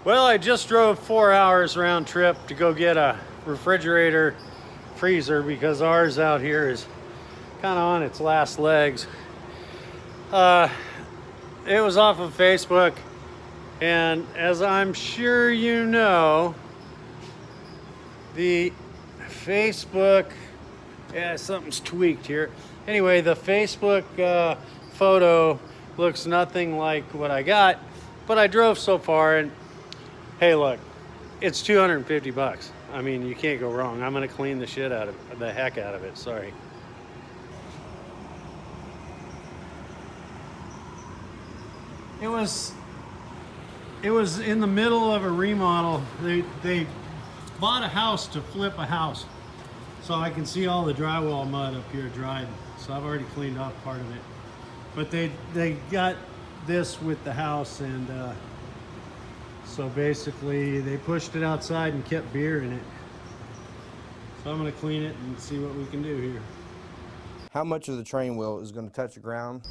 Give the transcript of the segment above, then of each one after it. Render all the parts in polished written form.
Well, I just drove 4 hours round trip to go get a refrigerator freezer because ours out here is kind of on its last legs. It was off of Facebook, and as I'm sure you know, the Facebook, yeah, something's tweaked here. Anyway, the Facebook photo looks nothing like what I got, but I drove so far, and hey, look, it's 250 bucks. I mean, you can't go wrong. I'm gonna clean the shit out of the heck out of it. Sorry. It was in the middle of a remodel. They bought a house to flip a house, so I can see all the drywall mud up here dried. So I've already cleaned off part of it. But they got this with the house, and so basically they pushed it outside and kept beer in it. So I'm gonna clean it and see what we can do here. How much of the train wheel is going to touch the ground?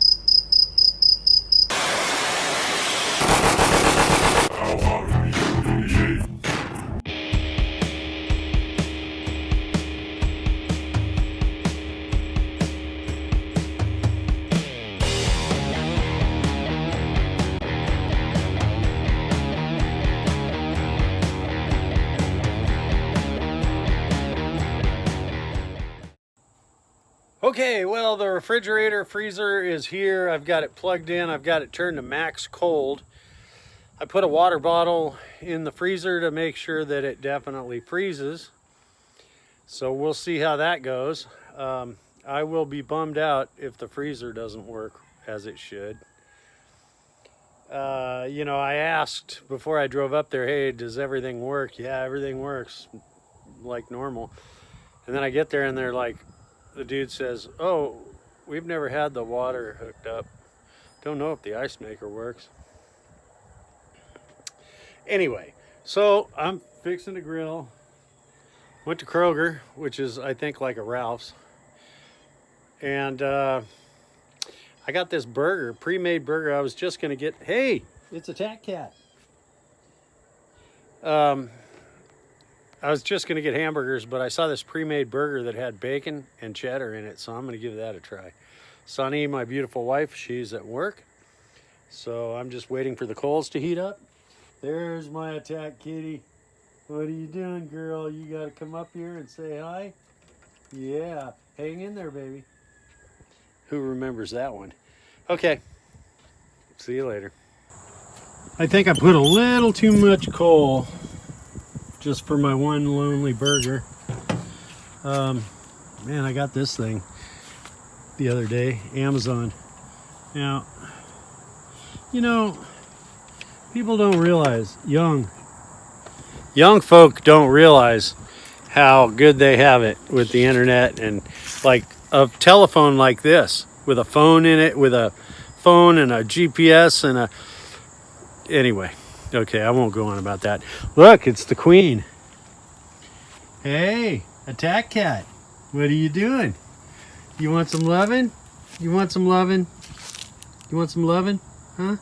Okay, well, the refrigerator freezer is here. I've got it plugged in. I've got it turned to max cold. I put a water bottle in the freezer to make sure that it definitely freezes. So we'll see how that goes. I will be bummed out if the freezer doesn't work as it should. You know, I asked before I drove up there, hey, does everything work? Yeah, everything works like normal. And then I get there and they're like, the dude says, oh, we've never had the water hooked up. Don't know if the ice maker works. Anyway, so I'm fixing to grill. Went to Kroger, which is, I think, like a Ralph's. And I got this burger, pre-made burger. I was just going to get, hey, it's a Tat Cat. I was just going to get hamburgers, but I saw this pre-made burger that had bacon and cheddar in it, so I'm going to give that a try. Sunny, my beautiful wife, she's at work, so I'm just waiting for the coals to heat up. There's my attack kitty. What are you doing, girl? You got to come up here and say hi? Yeah, hang in there, baby. Who remembers that one? Okay, see you later. I think I put a little too much coal just for my one lonely burger. Man, I got this thing the other day, Amazon. Now, you know, people don't realize, young folk don't realize how good they have it with the internet, and like a telephone like this with a phone in it, with a phone and a GPS and anyway. Okay, I won't go on about that. Look, it's the queen. Hey, Attack Cat. What are you doing? You want some lovin'? You want some lovin'? You want some lovin'? Huh?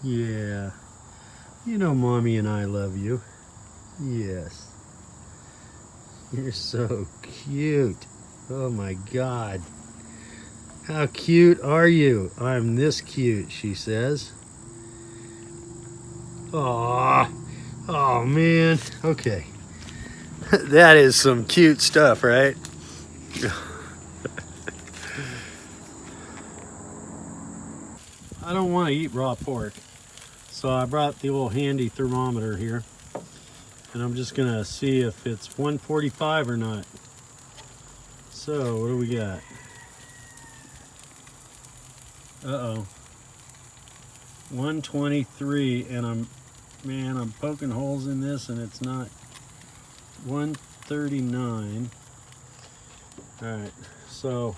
Yeah. You know Mommy and I love you. Yes. You're so cute. Oh my God. How cute are you? I'm this cute, she says. Aww. Oh man. Okay. That is some cute stuff, right? I don't want to eat raw pork, so I brought the old handy thermometer here, and I'm just gonna see if it's 145 or not. So what do we got? Uh-oh. 123, and I'm poking holes in this and it's not. 139. All right, so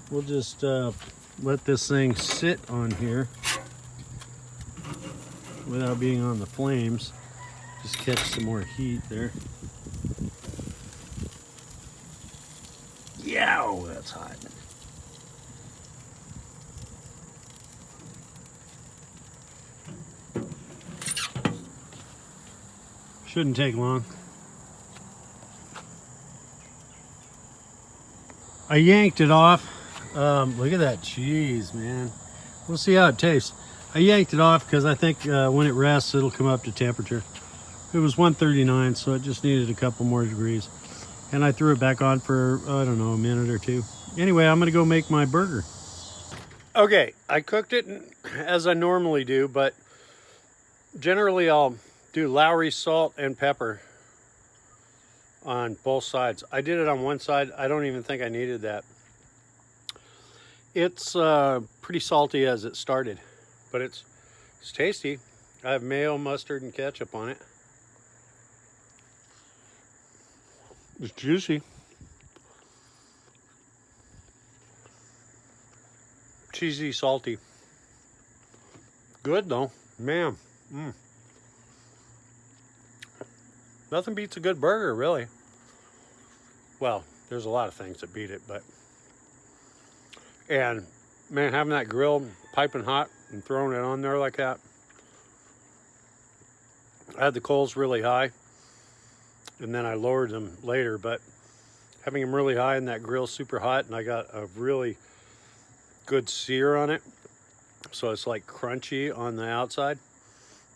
we'll just let this thing sit on here without being on the flames. Just catch some more heat there. Yow, that's hot. Shouldn't take long. I yanked it off. Look at that cheese, man. We'll see how it tastes. I yanked it off because I think when it rests, it'll come up to temperature. It was 139, so it just needed a couple more degrees. And I threw it back on for, I don't know, a minute or two. Anyway, I'm gonna go make my burger. Okay, I cooked it as I normally do, but generally I'll do Lowry salt and pepper on both sides. I did it on one side. I don't even think I needed that. It's pretty salty as it started, but it's tasty. I have mayo, mustard, and ketchup on it. It's juicy. Cheesy, salty. Good though, man. Nothing beats a good burger, really. Well, there's a lot of things that beat it, but... And, man, having that grill piping hot and throwing it on there like that. I had the coals really high, and then I lowered them later, but having them really high and that grill super hot, and I got a really good sear on it. So it's like crunchy on the outside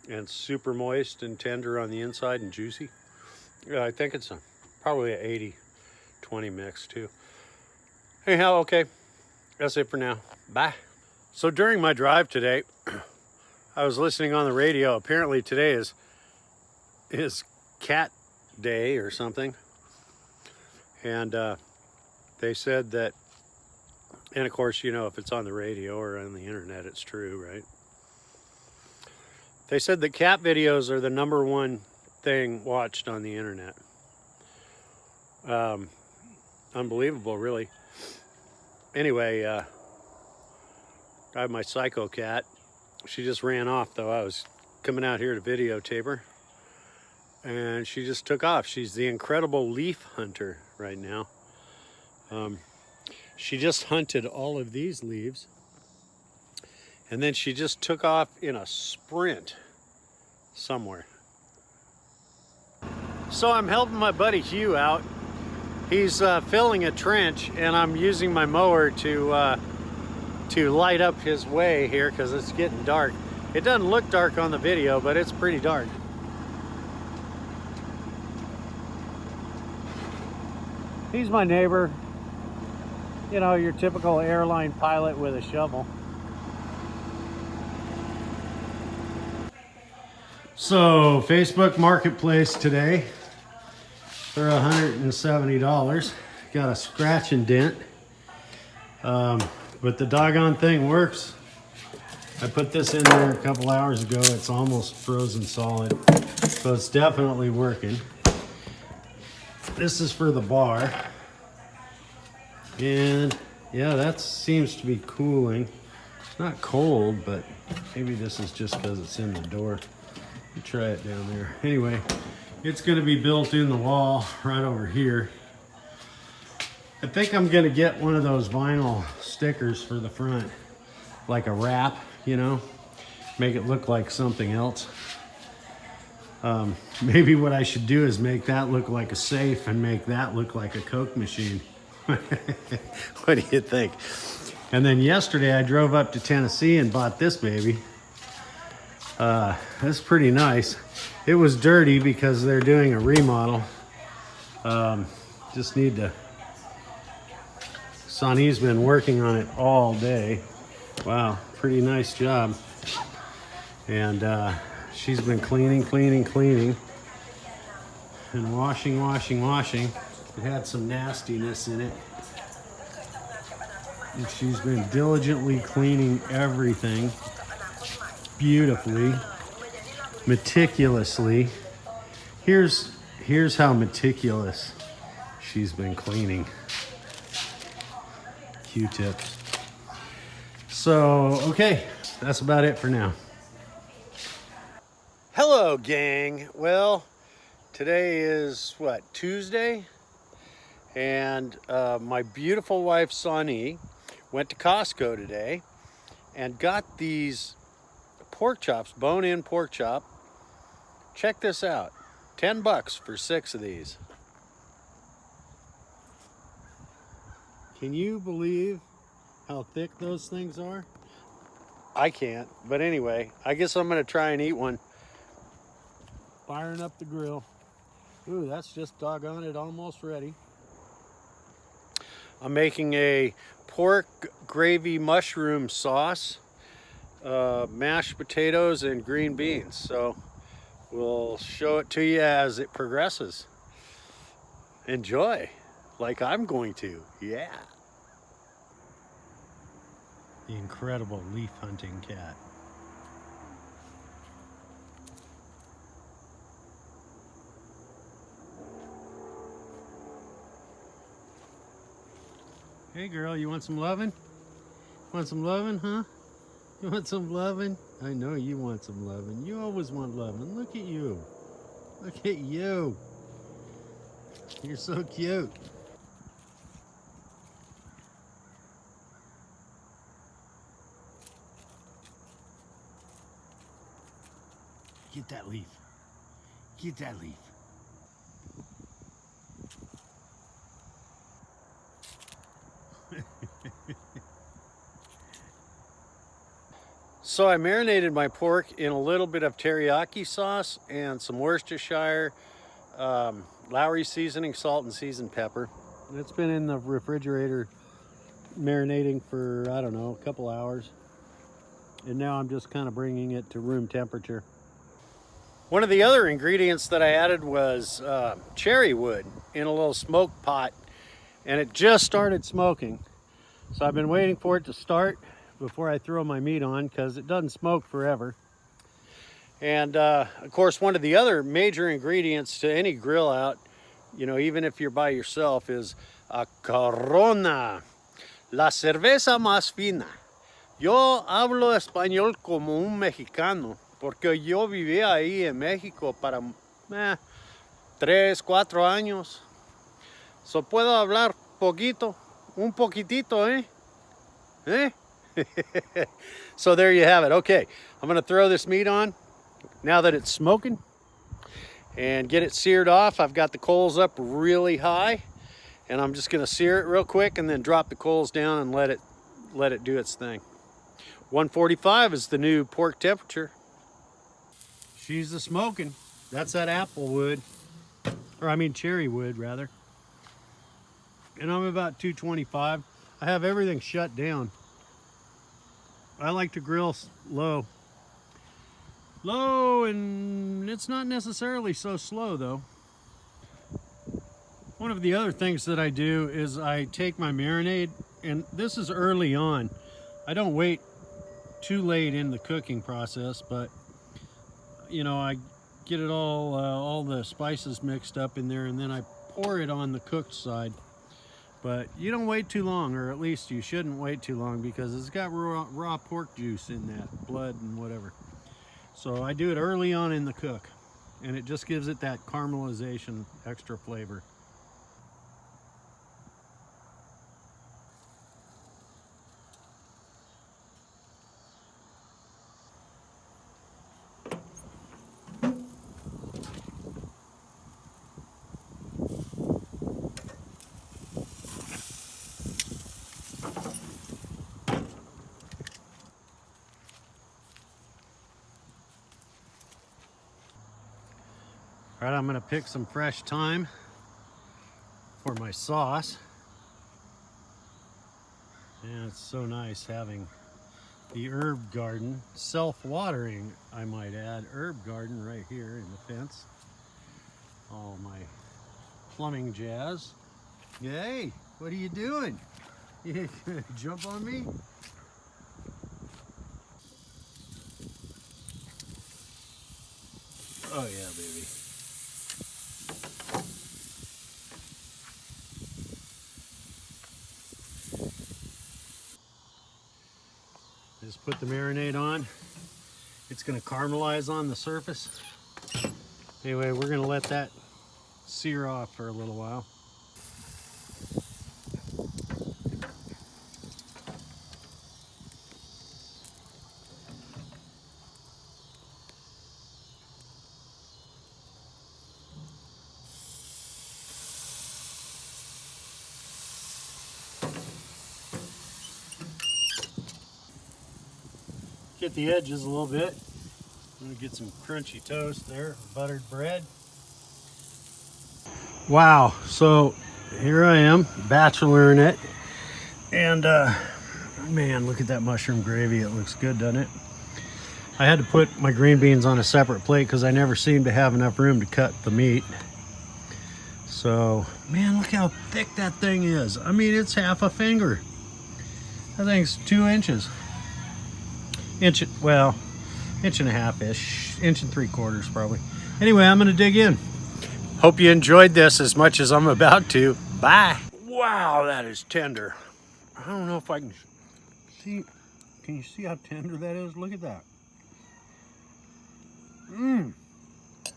and super moist and tender on the inside and juicy. Yeah, I think it's probably an 80-20 mix too. Anyhow, okay, that's it for now. Bye. So during my drive today, I was listening on the radio. Apparently today is cat day or something. And they said that, and of course, you know, if it's on the radio or on the internet, it's true, right? They said that cat videos are the #1 thing watched on the internet. Unbelievable, really. Anyway, I have my Psycho cat. She just ran off, though. I was coming out here to videotape her, and she just took off. She's the incredible leaf hunter right now. She just hunted all of these leaves, and then she just took off in a sprint somewhere. So I'm helping my buddy Hugh out. He's filling a trench, and I'm using my mower to light up his way here because it's getting dark. It doesn't look dark on the video, but it's pretty dark. He's my neighbor. You know, your typical airline pilot with a shovel. So, Facebook Marketplace today for $170. Got a scratch and dent. But the doggone thing works. I put this in there a couple hours ago. It's almost frozen solid. So it's definitely working. This is for the bar. And yeah, that seems to be cooling. It's not cold, but maybe this is just because it's in the door. Let me try it down there. Anyway, it's going to be built in the wall right over here. I think I'm going to get one of those vinyl stickers for the front, like a wrap, you know, make it look like something else. Maybe what I should do is make that look like a safe and make that look like a Coke machine. What do you think? And then yesterday I drove up to Tennessee and bought this baby. That's pretty nice. It was dirty because they're doing a remodel. Just need to... Sonny's been working on it all day. Wow, pretty nice job. And she's been cleaning, and washing. It had some nastiness in it. And she's been diligently cleaning everything beautifully, meticulously. Here's how meticulous she's been cleaning. Q-tips. So, okay, that's about it for now. Hello, gang. Well, today is what, Tuesday? And my beautiful wife, Sonny, went to Costco today and got these pork chops, bone-in pork chop. Check this out. $10 for 6 of these. Can you believe how thick those things are? I can't, but anyway, I guess I'm gonna try and eat one. Firing up the grill. Ooh, that's just doggone it, almost ready. I'm making a pork gravy mushroom sauce, mashed potatoes and green beans. So we'll show it to you as it progresses. Enjoy, like I'm going to, yeah. The incredible leaf hunting cat. Hey girl, you want some lovin'? Want some lovin', huh? You want some lovin'? I know you want some lovin'. You always want lovin'. Look at you. Look at you. You're so cute. Get that leaf. Get that leaf. So I marinated my pork in a little bit of teriyaki sauce and some Worcestershire, Lowry seasoning, salt, and seasoned pepper. It's been in the refrigerator marinating for, I don't know, a couple hours. And now I'm just kind of bringing it to room temperature. One of the other ingredients that I added was cherry wood in a little smoke pot, and it just started smoking. So I've been waiting for it to start before I throw my meat on because it doesn't smoke forever. And of course, one of the other major ingredients to any grill out, you know, even if you're by yourself, is a Corona, la cerveza más fina. Yo hablo español como un mexicano porque yo viví ahí en México para 3, 4 años. So puedo hablar poquito, un poquitito, ¿eh? ¿Eh? So there you have it. Okay, I'm gonna throw this meat on now that it's smoking and get it seared off. I've got the coals up really high and I'm just gonna sear it real quick and then drop the coals down and let it do its thing. 145 is the new pork temperature. She's the smoking. That's that apple wood, or I mean cherry wood rather. And I'm about 225. I have everything shut down. I like to grill low. Low, and it's not necessarily so slow though. One of the other things that I do is I take my marinade, and this is early on. I don't wait too late in the cooking process, but you know, I get it all the spices mixed up in there, and then I pour it on the cooked side. But you don't wait too long, or at least you shouldn't wait too long, because it's got raw pork juice in that, blood and whatever. So I do it early on in the cook, and it just gives it that caramelization, extra flavor. All right, I'm gonna pick some fresh thyme for my sauce. And it's so nice having the herb garden, self-watering, I might add, herb garden right here in the fence. All my plumbing jazz. Hey, what are you doing? You gonna jump on me? Oh yeah, baby. Just put the marinade on. It's gonna caramelize on the surface. Anyway, we're gonna let that sear off for a little while. get the edges a little bit. I'm gonna get some crunchy toast there, buttered bread. Wow, so here I am, bacheloring it. And man, look at that mushroom gravy. It looks good, doesn't it? I had to put my green beans on a separate plate because I never seem to have enough room to cut the meat. So, man, look how thick that thing is. I mean, it's half a finger. That thing's 2 inches. Well, inch and a half-ish, inch and 3/4 probably. Anyway, I'm gonna dig in. Hope you enjoyed this as much as I'm about to. Bye. Wow, that is tender. I don't know if I can see. Can you see how tender that is? Look at that. Mmm.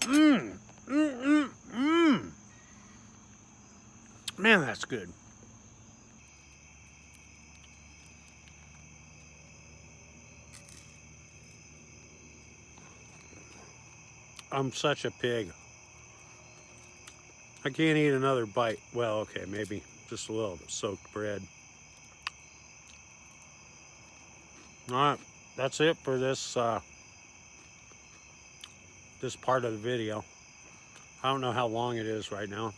Mmm. Mmm. Mmm. Mmm. Man, that's good. I'm such a pig. I can't eat another bite. Well, okay, maybe just a little soaked bread. All right, that's it for this this part of the video. I don't know how long it is right now,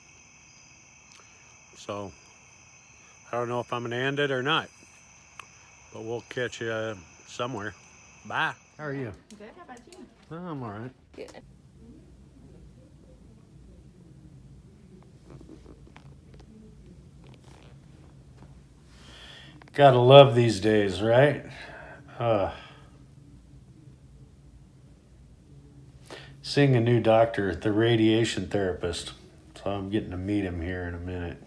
so I don't know if I'm gonna end it or not, but we'll catch you somewhere. Bye. How are you? Good, how about you? Oh, I'm all right. Good. Gotta love these days, right? Seeing a new doctor, the radiation therapist. So I'm getting to meet him here in a minute.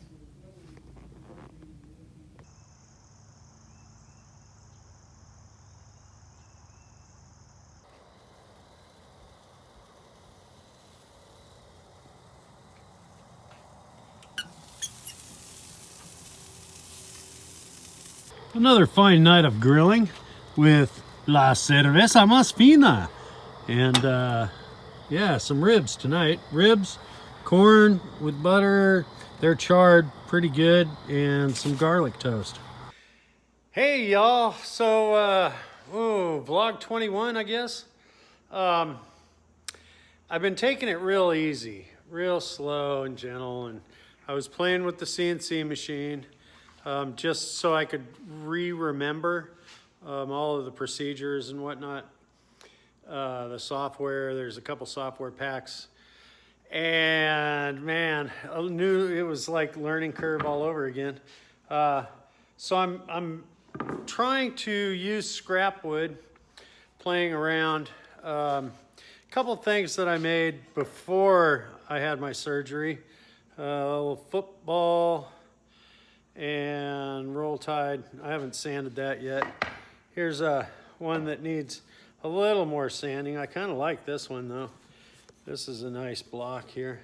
Another fine night of grilling with La Cerveza Más Fina. And yeah, some ribs tonight. Ribs, corn with butter. They're charred pretty good, and some garlic toast. Hey y'all, so VLOG21 I guess. I've been taking it real easy, real slow and gentle, and I was playing with the CNC machine just so I could remember all of the procedures and whatnot. The software, there's a couple software packs, and man, I knew it was like learning curve all over again. So I'm trying to use scrap wood, playing around. Couple things that I made before I had my surgery. A little football and roll tide. I haven't sanded that yet. Here's one that needs a little more sanding. I kind of like this one though. This is a nice block here.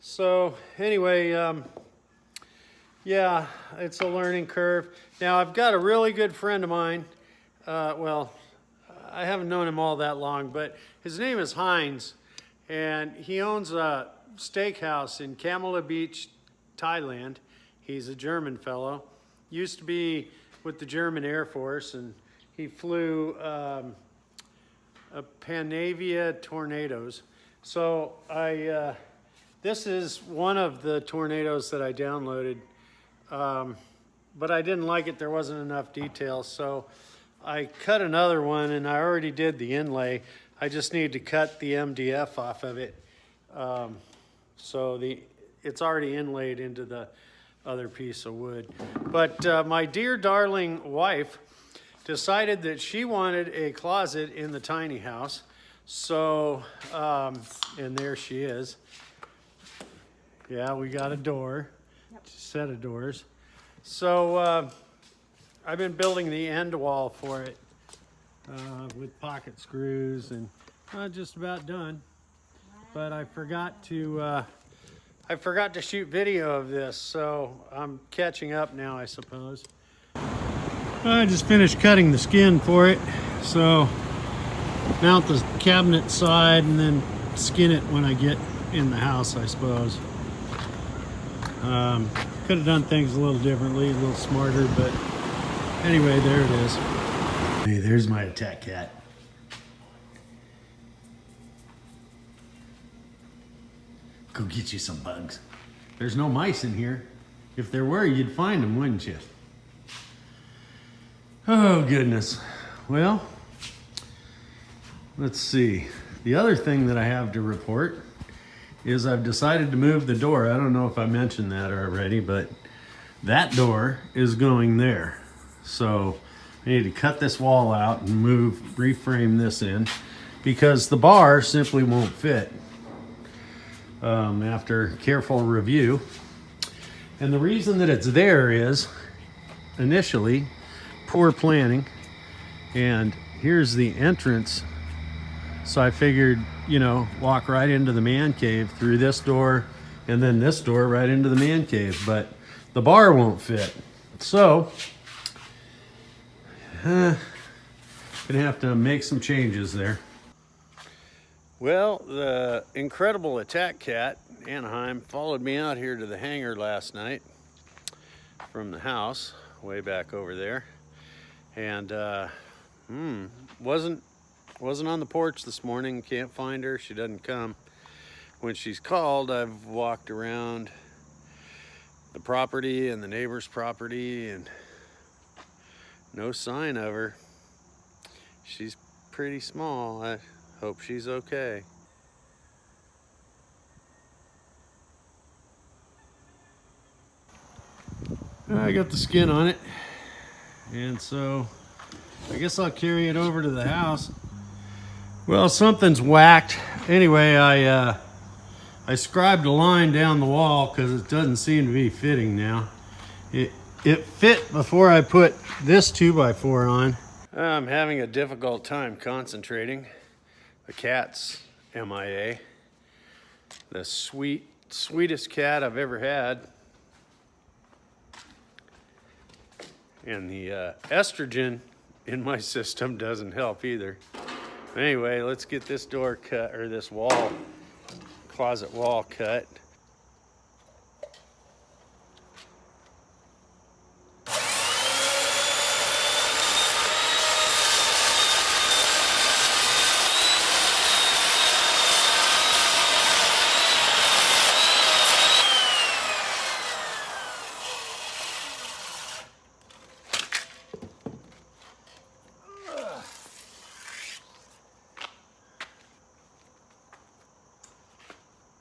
So anyway, yeah, it's a learning curve. Now I've got a really good friend of mine. Well, I haven't known him all that long, but his name is Heinz, and he owns a steakhouse in Kamala Beach, Thailand. He's a German fellow. Used to be with the German Air Force, and he flew a Panavia Tornadoes. So this is one of the Tornadoes that I downloaded, but I didn't like it. There wasn't enough details, so I cut another one, and I already did the inlay. I just need to cut the MDF off of it. So it's already inlaid into the other piece of wood. But my dear darling wife decided that she wanted a closet in the tiny house. So, and there she is. Yeah, we got a door, set of doors. So I've been building the end wall for it with pocket screws, and just about done. But I forgot to shoot video of this, so I'm catching up now, I suppose. I just finished cutting the skin for it, so mount the cabinet side and then skin it when I get in the house, I suppose. Could have done things a little differently, a little smarter, but anyway, there it is. Hey, there's my attack cat. Go get you some bugs. There's no mice in here. If there were, you'd find them, wouldn't you? Oh, goodness. Well, let's see. The other thing that I have to report is I've decided to move the door. I don't know if I mentioned that already, but that door is going there. So I need to cut this wall out and reframe this in because the bar simply won't fit after careful review. And the reason that it's there is initially poor planning. And here's the entrance. So I figured, you know, walk right into the man cave through this door and then this door right into the man cave. But the bar won't fit. So, gonna have to make some changes there. Well, the incredible attack cat, Anaheim, followed me out here to the hangar last night from the house, way back over there. And wasn't on the porch this morning, can't find her, she doesn't come. When she's called, I've walked around the property and the neighbor's property and no sign of her. She's pretty small. I hope she's okay. I got the skin on it, and so I guess I'll carry it over to the house. Well, something's whacked. Anyway, I scribed a line down the wall because it doesn't seem to be fitting now. It fit before I put this 2x4 on. I'm having a difficult time concentrating. The cat's MIA. The sweetest cat I've ever had. And the estrogen in my system doesn't help either. Anyway, let's get this door cut, or this wall, closet wall cut.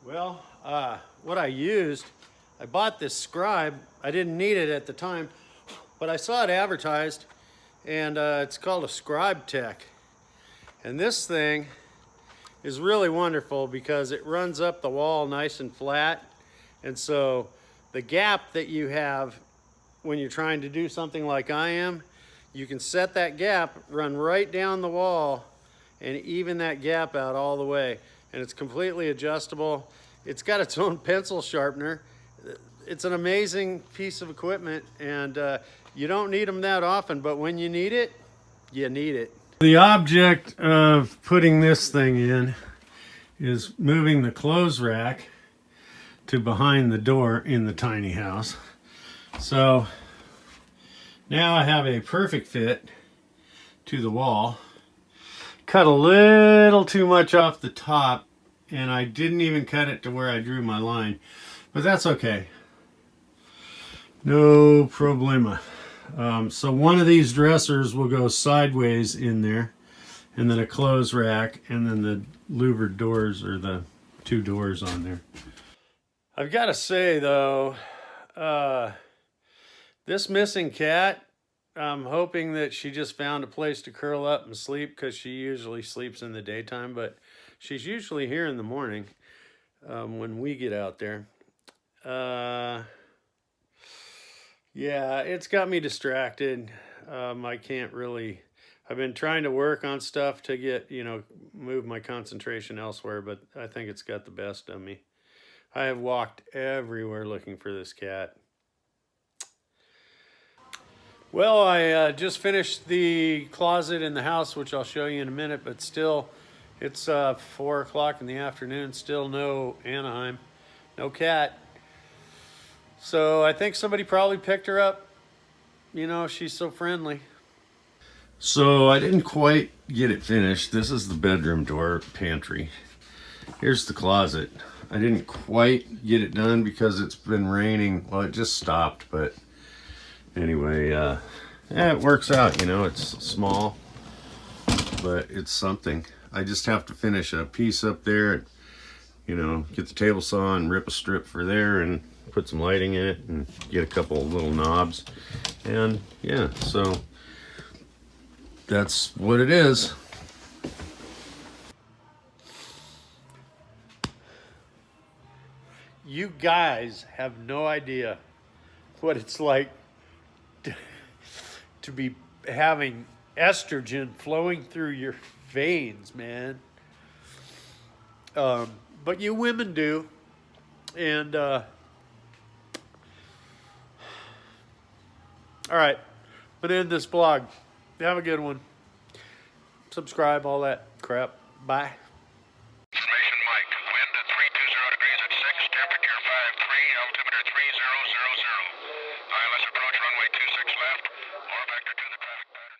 Well, what I used, I bought this scribe. I didn't need it at the time, but I saw it advertised, and it's called a Scribe Tech. And this thing is really wonderful because it runs up the wall nice and flat. And so the gap that you have when you're trying to do something like I am, you can set that gap, run right down the wall, and even that gap out all the way. And it's completely adjustable. It's got its own pencil sharpener. It's an amazing piece of equipment, and you don't need them that often, but when you need it, you need it. The object of putting this thing in is moving the clothes rack to behind the door in the tiny house. So now I have a perfect fit to the wall. Cut a little too much off the top, and I didn't even cut it to where I drew my line, but that's okay. No problema. So one of these dressers will go sideways in there, and then a clothes rack, and then the louvered doors, or the two doors on there. I've got to say though, this missing cat, I'm hoping that she just found a place to curl up and sleep, because she usually sleeps in the daytime, but she's usually here in the morning when we get out there. Yeah, it's got me distracted. I can't really, I've been trying to work on stuff to get, move my concentration elsewhere, but I think it's got the best of me. I have walked everywhere looking for this cat. Well, I just finished the closet in the house, which I'll show you in a minute, but still, it's 4 o'clock in the afternoon, still no Anaheim, no cat. So I think somebody probably picked her up. She's so friendly. So I didn't quite get it finished. This is the bedroom door, pantry. Here's the closet. I didn't quite get it done because it's been raining. Well, it just stopped, but anyway, yeah, it works out, you know. It's small, but it's something. I just have to finish a piece up there and, you know, get the table saw and rip a strip for there and put some lighting in it and get a couple of little knobs. And yeah, so that's what it is. You guys have no idea what it's like to be having estrogen flowing through your veins, man. But you women do. And, all right, I'm gonna end this vlog. Have a good one. Subscribe, all that crap. Bye. Information Mike. Wind at 320 degrees at 6, temperature 53, altimeter 3000. ILS approach runway 26 left, or vector 2.